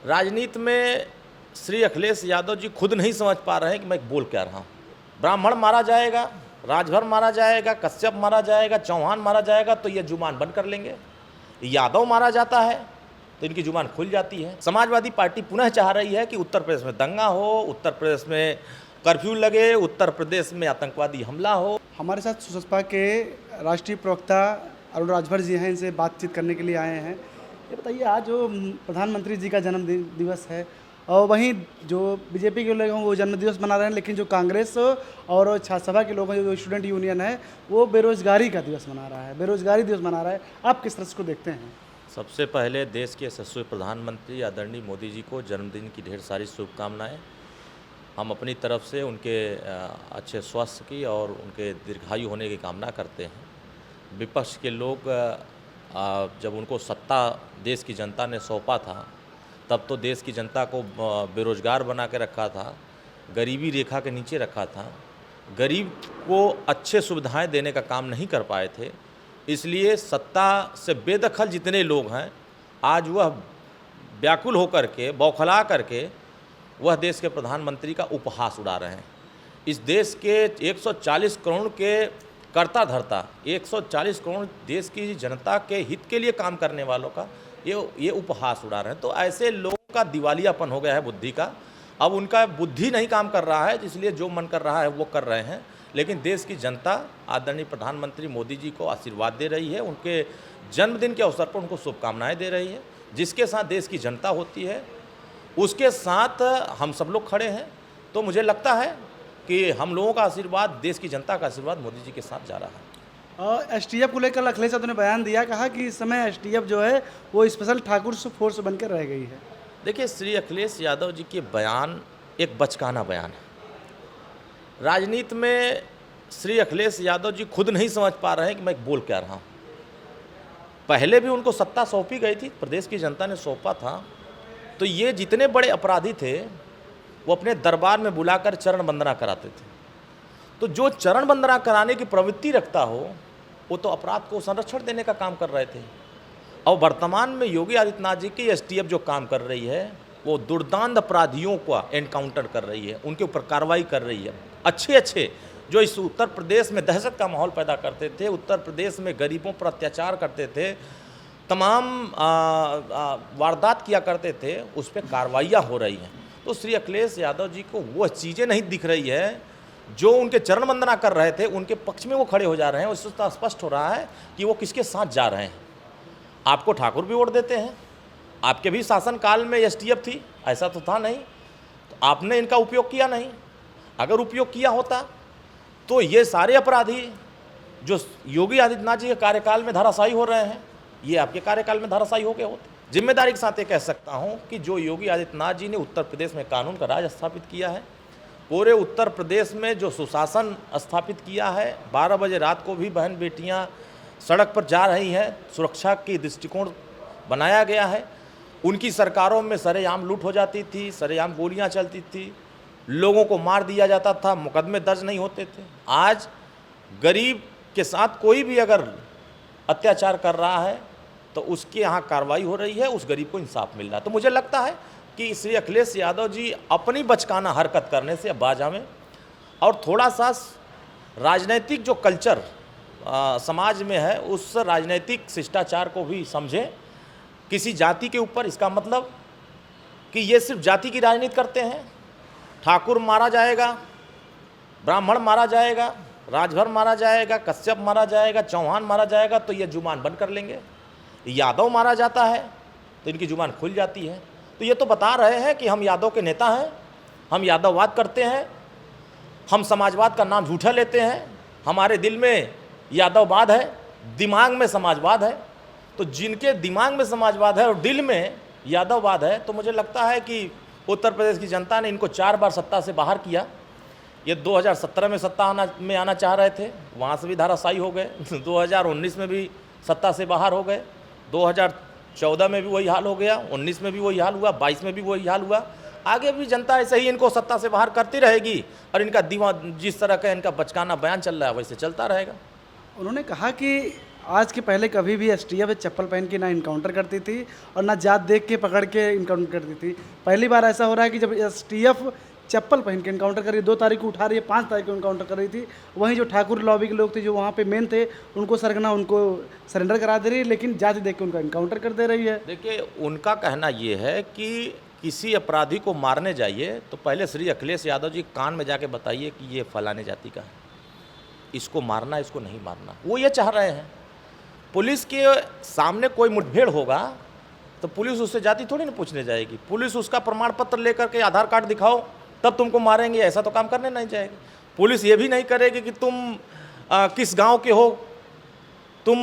राजनीति में श्री अखिलेश यादव जी खुद नहीं समझ पा रहे हैं कि मैं बोल क्या रहा हूँ। ब्राह्मण मारा जाएगा, राजभर मारा जाएगा, कश्यप मारा जाएगा, चौहान मारा जाएगा तो ये जुबान बंद कर लेंगे। यादव मारा जाता है तो इनकी जुबान खुल जाती है। समाजवादी पार्टी पुनः चाह रही है कि उत्तर प्रदेश में दंगा हो, उत्तर प्रदेश में कर्फ्यू लगे, उत्तर प्रदेश में आतंकवादी हमला हो। हमारे साथ सुसपा के राष्ट्रीय प्रवक्ता अरुण राजभर जी हैं, इनसे बातचीत करने के लिए आए हैं। ये बताइए, आज जो प्रधानमंत्री जी का जन्म दिवस है और वहीं जो बीजेपी के लोग हैं वो जन्म दिवस मना रहे हैं, लेकिन जो कांग्रेस और छात्र सभा के लोग हैं, जो स्टूडेंट यूनियन है, वो बेरोजगारी का दिवस मना रहा है, बेरोजगारी दिवस मना रहा है। आप किस तरह से इसको देखते हैं? सबसे पहले देश के यशस्वी प्रधानमंत्री आदरणीय मोदी जी को जन्मदिन की ढेर सारी शुभकामनाएं। हम अपनी तरफ से उनके अच्छे स्वास्थ्य की और उनके दीर्घायु होने की कामना करते हैं। विपक्ष के लोग जब उनको सत्ता देश की जनता ने सौंपा था तब तो देश की जनता को बेरोजगार बना के रखा था, गरीबी रेखा के नीचे रखा था, गरीब को अच्छे सुविधाएं देने का काम नहीं कर पाए थे। इसलिए सत्ता से बेदखल जितने लोग हैं आज वह व्याकुल होकर के, बौखला करके वह देश के प्रधानमंत्री का उपहास उड़ा रहे हैं। इस देश के 140 करोड़ के कर्ता धर्ता, 140 करोड़ देश की जनता के हित के लिए काम करने वालों का ये उपहास उड़ा रहे हैं। तो ऐसे लोगों का दिवालियापन हो गया है बुद्धि का। अब उनका बुद्धि नहीं काम कर रहा है, इसलिए जो मन कर रहा है वो कर रहे हैं। लेकिन देश की जनता आदरणीय प्रधानमंत्री मोदी जी को आशीर्वाद दे रही है, उनके जन्मदिन के अवसर पर उनको शुभकामनाएं दे रही है। जिसके साथ देश की जनता होती है उसके साथ हम सब लोग खड़े हैं। तो मुझे लगता है कि हम लोगों का आशीर्वाद, देश की जनता का आशीर्वाद मोदी जी के साथ जा रहा है। एसटीएफ को लेकर अखिलेश यादव ने बयान दिया, कहा कि इस समय एसटीएफ जो है वो स्पेशल ठाकुर फोर्स बनकर रह गई है। देखिए, श्री अखिलेश यादव जी के बयान एक बचकाना बयान है। राजनीति में श्री अखिलेश यादव जी खुद नहीं समझ पा रहे हैं कि मैं बोल क्या रहा हूँ। पहले भी उनको सत्ता सौंपी गई थी, प्रदेश की जनता ने सौंपा था, तो ये जितने बड़े अपराधी थे वो अपने दरबार में बुलाकर चरण वंदना कराते थे। तो जो चरण वंदना कराने की प्रवृत्ति रखता हो वो तो अपराध को संरक्षण देने का काम कर रहे थे। और वर्तमान में योगी आदित्यनाथ जी की एसटीएफ जो काम कर रही है वो दुर्दांत अपराधियों का एनकाउंटर कर रही है, उनके ऊपर कार्रवाई कर रही है। अच्छे जो इस उत्तर प्रदेश में दहशत का माहौल पैदा करते थे, उत्तर प्रदेश में गरीबों पर अत्याचार करते थे, तमाम वारदात किया करते थे, उस पर कार्रवाइयाँ हो रही हैं। तो श्री अखिलेश यादव जी को वो चीज़ें नहीं दिख रही है जो उनके चरण वंदना कर रहे थे, उनके पक्ष में वो खड़े हो जा रहे हैं। उससे तो स्पष्ट हो रहा है कि वो किसके साथ जा रहे हैं। आपको ठाकुर भी वोट देते हैं, आपके भी शासनकाल में एसटीएफ थी, ऐसा तो था नहीं, तो आपने इनका उपयोग किया नहीं। अगर उपयोग किया होता तो ये सारे अपराधी जो योगी आदित्यनाथ जी के कार्यकाल में धराशायी हो रहे हैं, ये आपके कार्यकाल में धराशायी हो गए होते। जिम्मेदारी के साथ ये कह सकता हूँ कि जो योगी आदित्यनाथ जी ने उत्तर प्रदेश में कानून का राज स्थापित किया है, पूरे उत्तर प्रदेश में जो सुशासन स्थापित किया है, 12 बजे रात को भी बहन बेटियां सड़क पर जा रही हैं, सुरक्षा की दृष्टिकोण बनाया गया है। उनकी सरकारों में सरेआम लूट हो जाती थी, सरेआम गोलियां चलती थी, लोगों को मार दिया जाता था, मुकदमे दर्ज नहीं होते थे। आज गरीब के साथ कोई भी अगर अत्याचार कर रहा है तो उसके यहाँ कार्रवाई हो रही है, उस गरीब को इंसाफ मिल रहा है। तो मुझे लगता है कि श्री अखिलेश यादव जी अपनी बचकाना हरकत करने से बाज आवें और थोड़ा सा राजनीतिक जो कल्चर समाज में है उस राजनीतिक शिष्टाचार को भी समझें। किसी जाति के ऊपर, इसका मतलब कि ये सिर्फ जाति की राजनीति करते हैं। ठाकुर मारा जाएगा, ब्राह्मण मारा जाएगा, राजभर मारा जाएगा, कश्यप मारा जाएगा, चौहान मारा जाएगा तो ये जुबान बंद कर लेंगे। यादव मारा जाता है तो इनकी जुबान खुल जाती है। तो ये तो बता रहे हैं कि हम यादव के नेता हैं, हम यादववाद करते हैं, हम समाजवाद का नाम झूठा लेते हैं, हमारे दिल में यादववाद है, दिमाग में समाजवाद है। तो जिनके दिमाग में समाजवाद है और दिल में यादववाद है, तो मुझे लगता है कि उत्तर प्रदेश की जनता ने इनको 4 बार सत्ता से बाहर किया। ये 2017 में सत्ता आना चाह रहे थे, वहाँ से भी धराशायी हो गए। 2019 में भी सत्ता से बाहर हो गए, 2014 में भी वही हाल हो गया, 19 में भी वही हाल हुआ, 22 में भी वही हाल हुआ। आगे भी जनता ऐसे ही इनको सत्ता से बाहर करती रहेगी और इनका जिस तरह का इनका बचकाना बयान चल रहा है वैसे चलता रहेगा। उन्होंने कहा कि आज के पहले कभी भी एसटीएफ चप्पल पहन के ना इनकाउंटर करती थी और ना जात देख के पकड़ के इनकाउंटर करती थी। पहली बार ऐसा हो रहा है कि जब एसटीएफ चप्पल पहन के इनकाउंटर कर रही है, 2 तारीख को उठा रही है, 5 तारीख को इनकाउंटर कर रही थी। वहीं जो ठाकुर लॉबी के लोग थे जो वहाँ पे मेन थे, उनको सरगना उनको सरेंडर करा दे रही है, लेकिन जाति देख के उनका इनकाउंटर कर दे रही है। देखिए, उनका कहना ये है कि किसी अपराधी को मारने जाइए तो पहले श्री अखिलेश यादव जी कान में जाके बताइए कि ये फलाने जाति का है, इसको मारना, इसको नहीं मारना। वो ये चाह रहे हैं। पुलिस के सामने कोई मुठभेड़ होगा तो पुलिस उससे जाति थोड़ी ना पूछने जाएगी। पुलिस उसका प्रमाण पत्र लेकर के आधार कार्ड दिखाओ तब तुमको मारेंगे, ऐसा तो काम करने नहीं जाएगी। पुलिस ये भी नहीं करेगी कि तुम किस गांव के हो, तुम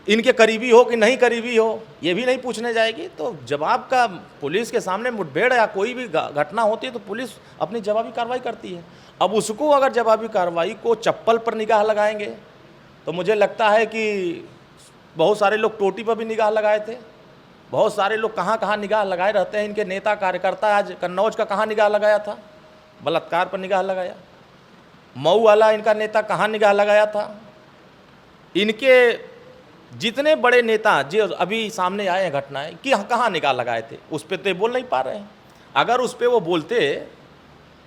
इनके करीबी हो कि नहीं करीबी हो, ये भी नहीं पूछने जाएगी। तो जवाब का पुलिस के सामने मुठभेड़ या कोई भी घटना होती है तो पुलिस अपनी जवाबी कार्रवाई करती है। अब उसको अगर जवाबी कार्रवाई को चप्पल पर निगाह लगाएंगे तो मुझे लगता है कि बहुत सारे लोग टोटी पर भी निगाह लगाए थे, बहुत सारे लोग कहाँ कहाँ निगाह लगाए रहते हैं। इनके नेता कार्यकर्ता, आज कन्नौज का कहाँ निगाह लगाया था, बलात्कार पर निगाह लगाया। मऊ वाला इनका नेता कहाँ निगाह लगाया था। इनके जितने बड़े नेता जो अभी सामने आए हैं घटनाएं कि कहाँ निगाह लगाए थे, उस पर तो बोल नहीं पा रहे हैं। अगर उस पर वो बोलते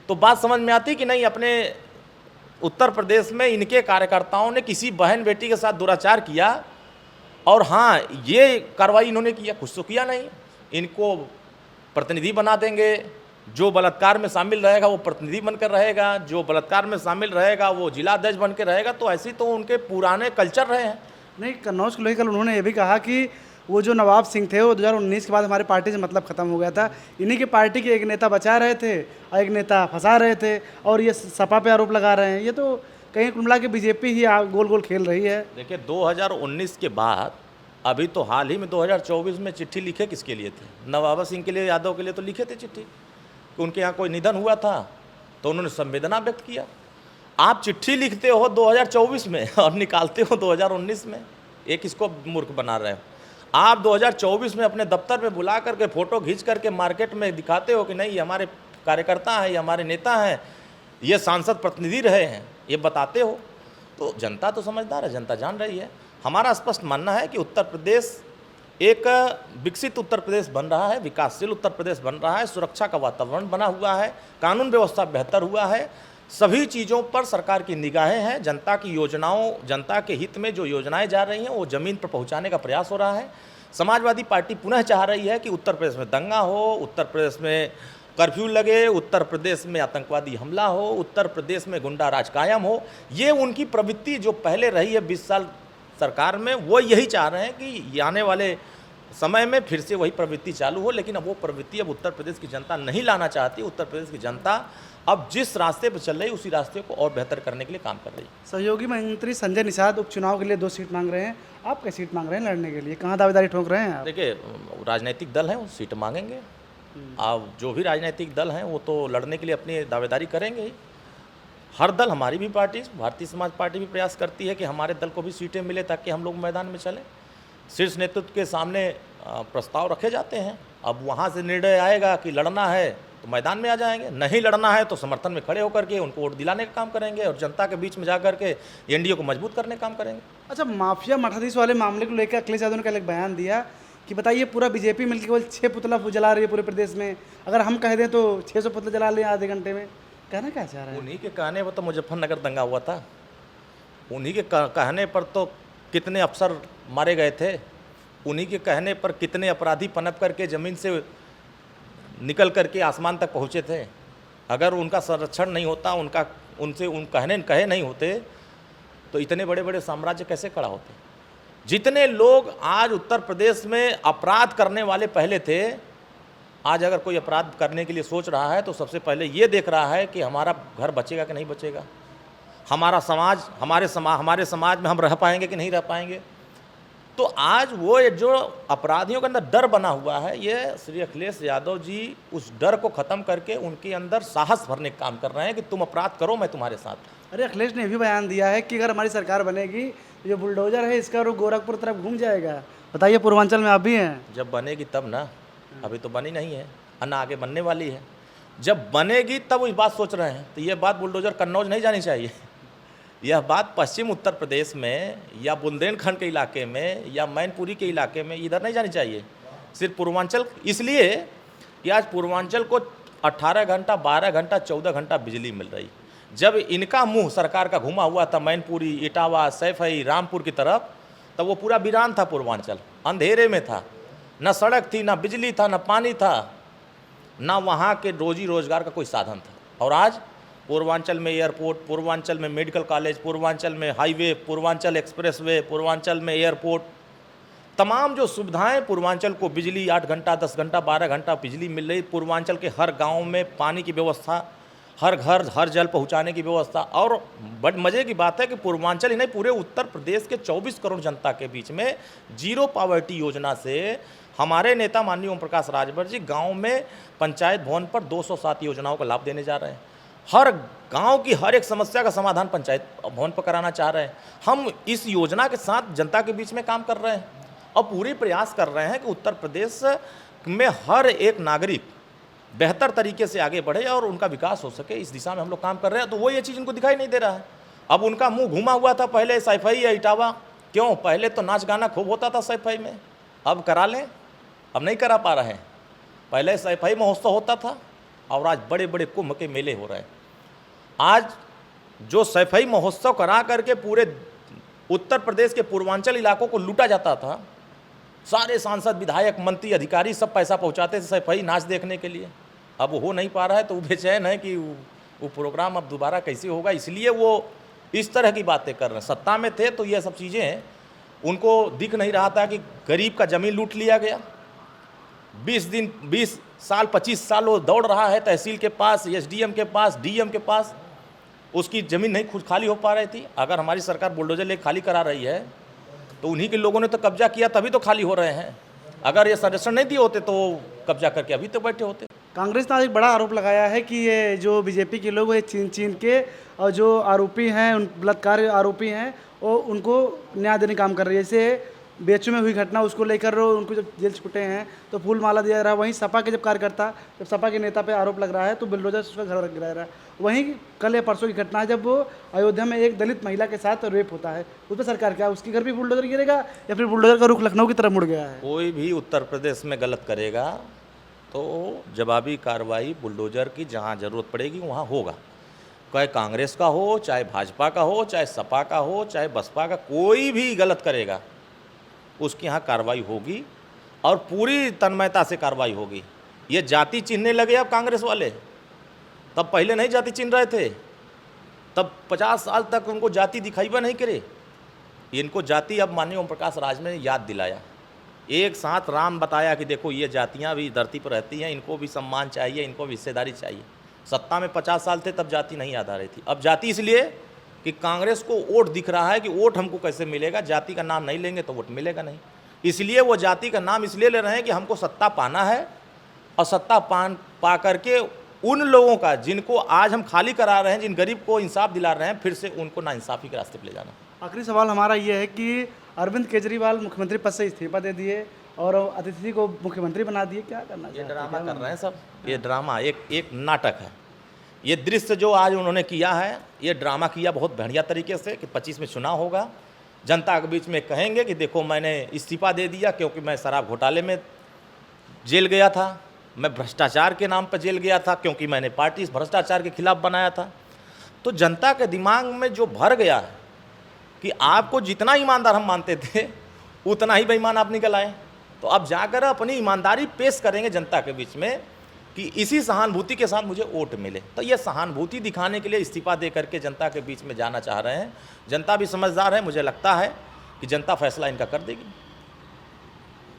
तो बात समझ में आती कि नहीं, अपने उत्तर प्रदेश में इनके कार्यकर्ताओं ने किसी बहन बेटी के साथ दुराचार किया और हाँ ये कार्रवाई इन्होंने किया, कुछ तो किया नहीं। इनको प्रतिनिधि बना देंगे, जो बलात्कार में शामिल रहेगा वो प्रतिनिधि बनकर रहेगा, जो बलात्कार में शामिल रहेगा वो जिला अध्यक्ष बन के रहेगा। तो ऐसी तो उनके पुराने कल्चर रहे हैं। नहीं, कन्नौज को लेकर उन्होंने ये भी कहा कि वो जो नवाब सिंह थे वो 2019 के बाद हमारे पार्टी से मतलब ख़त्म हो गया था। इन्हीं के पार्टी के एक नेता बचा रहे थे और एक नेता फंसा रहे थे और ये सपा पे आरोप लगा रहे हैं। ये तो कहीं कुल मिला के बीजेपी ही गोल गोल खेल रही है। देखिए, 2019 के बाद अभी तो हाल ही में 2024 में चिट्ठी लिखे किसके लिए थे? नवाब सिंह के लिए, यादव के लिए तो लिखे थे चिट्ठी कि उनके यहाँ कोई निधन हुआ था तो उन्होंने संवेदना व्यक्त किया। आप चिट्ठी लिखते हो 2024 में और निकालते हो 2019 में, एक इसको मूर्ख बना रहे हो। आप 2024 में अपने दफ्तर में बुला करके फ़ोटो खींच करके मार्केट में दिखाते हो कि नहीं ये हमारे कार्यकर्ता हैं, ये हमारे नेता हैं, ये सांसद प्रतिनिधि रहे हैं, ये बताते हो। तो जनता तो समझदार है, जनता जान रही है। हमारा स्पष्ट मानना है कि उत्तर प्रदेश एक विकसित उत्तर प्रदेश बन रहा है, विकासशील उत्तर प्रदेश बन रहा है, सुरक्षा का वातावरण बना हुआ है, कानून व्यवस्था बेहतर हुआ है, सभी चीज़ों पर सरकार की निगाहें हैं। जनता की योजनाओं, जनता के हित में जो योजनाएं जा रही हैं वो ज़मीन पर पहुंचाने का प्रयास हो रहा है। समाजवादी पार्टी पुनः चाह रही है कि उत्तर प्रदेश में दंगा हो, उत्तर प्रदेश में कर्फ्यू लगे, उत्तर प्रदेश में आतंकवादी हमला हो, उत्तर प्रदेश में गुंडा राज कायम हो। ये उनकी प्रवृत्ति जो पहले रही है 20 साल सरकार में, वो यही चाह रहे हैं कि आने वाले समय में फिर से वही प्रवृत्ति चालू हो। लेकिन अब वो प्रवृत्ति अब उत्तर प्रदेश की जनता नहीं लाना चाहती। उत्तर प्रदेश की जनता अब जिस रास्ते पर चल रही है उसी रास्ते को और बेहतर करने के लिए काम कर रही है। सहयोगी मंत्री संजय निषाद उपचुनाव के लिए 2 सीट मांग रहे हैं। आप क्या सीट मांग रहे हैं लड़ने के लिए? कहाँ दावेदारी ठोक रहे हैं आप? देखिए, राजनीतिक दल हैं वो सीट मांगेंगे। अब जो भी राजनीतिक दल हैं वो तो लड़ने के लिए अपनी दावेदारी करेंगे ही। हर दल, हमारी भी पार्टी भारतीय समाज पार्टी भी प्रयास करती है कि हमारे दल को भी सीटें मिले ताकि हम लोग मैदान में चलें। शीर्ष नेतृत्व के सामने प्रस्ताव रखे जाते हैं। अब वहाँ से निर्णय आएगा कि लड़ना है तो मैदान में आ जाएंगे, नहीं लड़ना है तो समर्थन में खड़े होकर के उनको वोट दिलाने का काम करेंगे और जनता के बीच में जाकर के एनडीए को मजबूत करने का काम करेंगे। अच्छा, माफिया मठाधीश वाले मामले को लेकर अखिलेश यादव ने कल एक बयान दिया कि बताइए पूरा बीजेपी मिलकर केवल 6 पुतला जला रही है पूरे प्रदेश में, अगर हम कह दें तो 600 पुतले जला लें आधे घंटे में। कहना क्या चाह रहे हैं? उन्हीं के कहने पर तो मुजफ्फरनगर दंगा हुआ था, उन्हीं के कहने पर तो कितने अफसर मारे गए थे, उन्हीं के कहने पर कितने अपराधी पनप करके ज़मीन से निकल करके आसमान तक पहुँचे थे। अगर उनका संरक्षण नहीं होता, उनसे कहे नहीं होते तो इतने बड़े बड़े साम्राज्य कैसे खड़ा होते। जितने लोग आज उत्तर प्रदेश में अपराध करने वाले पहले थे, आज अगर कोई अपराध करने के लिए सोच रहा है तो सबसे पहले ये देख रहा है कि हमारा घर बचेगा कि नहीं बचेगा, हमारा समाज, हमारे समाज में हम रह पाएंगे कि नहीं रह पाएंगे। तो आज वो जो अपराधियों के अंदर डर बना हुआ है, ये श्री अखिलेश यादव जी उस डर को ख़त्म करके उनके अंदर साहस भरने का काम कर रहे हैं कि तुम अपराध करो, मैं तुम्हारे साथ। अरे अखिलेश ने भी बयान दिया है कि अगर हमारी सरकार बनेगी जो बुलडोजर है इसका वो गोरखपुर तरफ घूम जाएगा। बताइए, पूर्वांचल में आप भी हैं। जब बनेगी तब ना, अभी तो बनी नहीं है और ना आगे बनने वाली है। जब बनेगी तब इस बात सोच रहे हैं। तो ये बात बुलडोजर कन्नौज नहीं जानी चाहिए। यह बात पश्चिम उत्तर प्रदेश में या बुंदेलखंड के इलाके में या मैनपुरी के इलाके में इधर नहीं जानी चाहिए, सिर्फ पूर्वांचल। इसलिए कि आज पूर्वांचल को 18 घंटा, 12 घंटा, 14 घंटा बिजली मिल रही। जब इनका मुंह सरकार का घुमा हुआ था मैनपुरी, इटावा, सैफई, रामपुर की तरफ, तब वो पूरा वीरान था पूर्वांचल, अंधेरे में था, न सड़क थी, न बिजली था, न पानी था, ना वहाँ के रोजी रोजगार का कोई साधन था। और आज पूर्वांचल में एयरपोर्ट, पूर्वांचल में मेडिकल कॉलेज, पूर्वांचल में हाईवे, पूर्वांचल एक्सप्रेसवे, पूर्वांचल में एयरपोर्ट, तमाम जो सुविधाएं पूर्वांचल को, बिजली 8 घंटा, 10 घंटा, 12 घंटा बिजली मिल रही, पूर्वांचल के हर गांव में पानी की व्यवस्था, हर घर हर जल पहुंचाने की व्यवस्था। और बड़ मज़े की बात है कि पूर्वांचल ही नहीं, पूरे उत्तर प्रदेश के 24 करोड़ जनता के बीच में जीरो पॉवर्टी योजना से हमारे नेता माननीय ओम प्रकाश राजभर जी गांव में पंचायत भवन पर 207 योजनाओं का लाभ देने जा रहे हैं। हर गांव की हर एक समस्या का समाधान पंचायत भवन पर कराना चाह रहे हैं। हम इस योजना के साथ जनता के बीच में काम कर रहे हैं और पूरे प्रयास कर रहे हैं कि उत्तर प्रदेश में हर एक नागरिक बेहतर तरीके से आगे बढ़े और उनका विकास हो सके, इस दिशा में हम लोग काम कर रहे हैं। तो वो ये चीज़ उनको दिखाई नहीं दे रहा है। अब उनका मुंह घुमा हुआ था पहले सैफई या इटावा, क्यों? पहले तो नाच गाना खूब होता था सैफई में, अब करा लें, अब नहीं करा पा रहे हैं। पहले सैफई महोत्सव होता था और आज बड़े बड़े कुंभ के मेले हो रहे हैं। आज जो सैफई महोत्सव करा करके पूरे उत्तर प्रदेश के पूर्वांचल इलाकों को लूटा जाता था, सारे सांसद, विधायक, मंत्री, अधिकारी सब पैसा पहुंचाते थे सैफई नाच देखने के लिए। अब वो हो नहीं पा रहा है तो वो बेचैन है कि वो प्रोग्राम अब दोबारा कैसे होगा, इसलिए वो इस तरह की बातें कर रहे हैं। सत्ता में थे तो ये सब चीज़ें उनको दिख नहीं रहा था कि गरीब का ज़मीन लूट लिया गया। 20 साल 25 साल वो दौड़ रहा है तहसील के पास, एसडीएम के पास, डीएम के पास, उसकी ज़मीन नहीं खुद खाली हो पा रही थी। अगर हमारी सरकार बुलडोजर लेकर खाली करा रही है तो उन्हीं के लोगों ने तो कब्जा किया, तभी तो खाली हो रहे हैं। अगर ये संरक्षण नहीं दिए होते तो कब्जा करके अभी तो बैठे होते। कांग्रेस ने आज एक बड़ा आरोप लगाया है कि ये जो बीजेपी के लोग ये चीन के और जो आरोपी हैं, उन बलात्कार आरोपी हैं, वो उनको न्याय देने काम कर रही है। जैसे बेचू में हुई घटना, उसको लेकर उनको जब जेल छूटे हैं तो फूल माला दिया रहा। वहीं सपा के जब कार्यकर्ता, जब सपा के नेता पे आरोप लग रहा है तो बुलडोजर उसका घर रख गिराया रहा है। वहीं कल या परसों की घटना है जब वो अयोध्या में एक दलित महिला के साथ रेप होता है, उस पर सरकार क्या उसके घर भी बुलडोजर गिरेगा या फिर बुलडोजर का रुख लखनऊ की तरफ मुड़ गया है? कोई भी उत्तर प्रदेश में गलत करेगा तो जवाबी कार्रवाई बुलडोजर की जहाँ ज़रूरत पड़ेगी वहाँ होगा। चाहे कांग्रेस का हो, चाहे भाजपा का हो, चाहे सपा का हो, चाहे बसपा का, कोई भी गलत करेगा उसकी यहाँ कार्रवाई होगी और पूरी तन्मयता से कार्रवाई होगी। ये जाति चिन्हने लगे अब कांग्रेस वाले, तब पहले नहीं जाति चिन्ह रहे थे, तब 50 साल तक उनको जाति दिखाईबा नहीं करे। इनको जाति अब माननीय ओम प्रकाश राज ने याद दिलाया, एक साथ राम बताया कि देखो ये जातियाँ भी धरती पर रहती हैं, इनको भी सम्मान चाहिए, इनको भी हिस्सेदारी चाहिए। सत्ता में 50 साल थे तब जाति नहीं याद आ रही थी। अब जाति इसलिए कि कांग्रेस को वोट दिख रहा है कि वोट हमको कैसे मिलेगा, जाति का नाम नहीं लेंगे तो वोट मिलेगा नहीं, इसलिए वो जाति का नाम इसलिए ले रहे हैं कि हमको सत्ता पाना है और सत्ता पा करके उन लोगों का जिनको आज हम खाली करा रहे हैं, जिन गरीब को इंसाफ दिला रहे हैं, फिर से उनको नाइंसाफ़ी के रास्ते पर ले जाना। आखिरी सवाल हमारा ये है कि अरविंद केजरीवाल मुख्यमंत्री पद से इस्तीफा दे दिए और अतिथि को मुख्यमंत्री बना दिए, क्या करना चाहिए? ये ड्रामा कर रहे हैं सब, ये ड्रामा एक नाटक है। ये दृश्य जो आज उन्होंने किया है, ये ड्रामा किया बहुत बढ़िया तरीके से कि 25 में चुनाव होगा, जनता के बीच में कहेंगे कि देखो मैंने इस्तीफा दे दिया क्योंकि मैं शराब घोटाले में जेल गया था, मैं भ्रष्टाचार के नाम पर जेल गया था क्योंकि मैंने पार्टी भ्रष्टाचार के खिलाफ बनाया था। तो जनता के दिमाग में जो भर गया है कि आपको जितना ईमानदार हम मानते थे उतना ही बेईमान आप निकल आए, तो अब जाकर अपनी ईमानदारी पेश करेंगे जनता के बीच में कि इसी सहानुभूति के साथ मुझे वोट मिले। तो ये सहानुभूति दिखाने के लिए इस्तीफा दे करके जनता के बीच में जाना चाह रहे हैं। जनता भी समझदार है, मुझे लगता है कि जनता फैसला इनका कर देगी।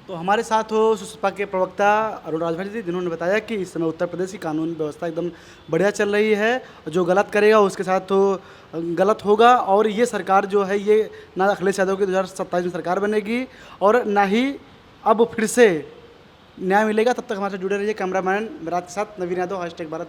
तो हमारे साथ हो सपा के प्रवक्ता अरुण राजभर जी, जिन्होंने बताया कि इस समय उत्तर प्रदेश की कानून व्यवस्था एकदम बढ़िया चल रही है, जो गलत करेगा उसके साथ तो गलत होगा और ये सरकार जो है ये ना अखिलेश यादव की 2027 में सरकार बनेगी और ना ही अब फिर से न्याय मिलेगा। तब तक हमारे साथ जुड़े रहिए। कैमरामैन विराट के साथ नवीन यादव, #भारत।